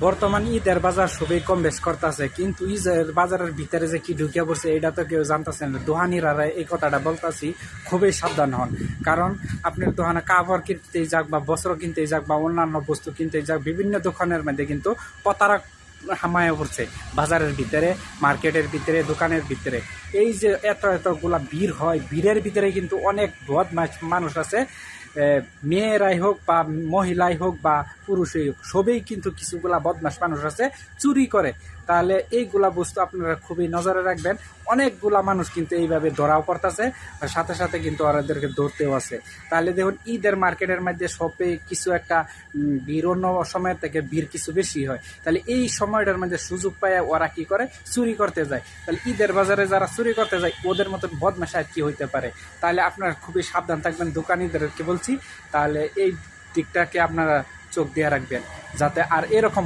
বর্তমান ঈদের বাজার সবই কম বেশ করতেছে, কিন্তু ঈদের বাজারের ভিতরে যে কি ঢুকিয়া পড়ছে এটা তো কেউ জানতেছে না। দোহানিরা এই কথাটা বলতেছি, খুবই সাবধান হন। কারণ আপনার দোকানে কাপড় কিনতেই যাক বা বস্ত্র কিনতেই যাক বা অন্যান্য বস্তু কিনতেই যাক, বিভিন্ন দোকানের মধ্যে কিন্তু প্রতারক হামায় পড়ছে। বাজারের ভিতরে, মার্কেটের ভিতরে, দোকানের ভিতরে এই যে এতগুলা ভিড় হয়, ভিড়ের ভিতরে কিন্তু অনেক বদমাশ মানুষ আছে। মেয়েরাই হোক বা মহিলাই হোক বা পুরুষই হোক, সবেই কিন্তু কিছুগুলা বদমাশ মানুষ আছে চুরি করে। তাহলে এইগুলা বস্তু আপনারা খুবই নজরে রাখবেন। অনেকগুলা মানুষ কিন্তু এইভাবে ধরাও পড়তেছে, আর সাথে সাথে কিন্তু ওদেরকে ধরতেও আছে। তাহলে দেখুন, ঈদের মার্কেটের মধ্যে সবে কিছু একটা ভিড় অন্য সময়ের থেকে ভিড় কিছু বেশি হয়। তাহলে এই সময়টার মধ্যে সুযোগ পায় ওরা কি করে, চুরি করতে যায়। তাহলে ঈদের বাজারে যারা চুরি করতে যায়, ওদের মতন বদমাশ আর কি হইতে পারে। তাহলে আপনারা খুবই সাবধান থাকবেন, দোকানিদেরকে বলছি। তাহলে এই দিকটাকে আপনারা চোখ দিয়ে রাখবেন, যাতে আর এরকম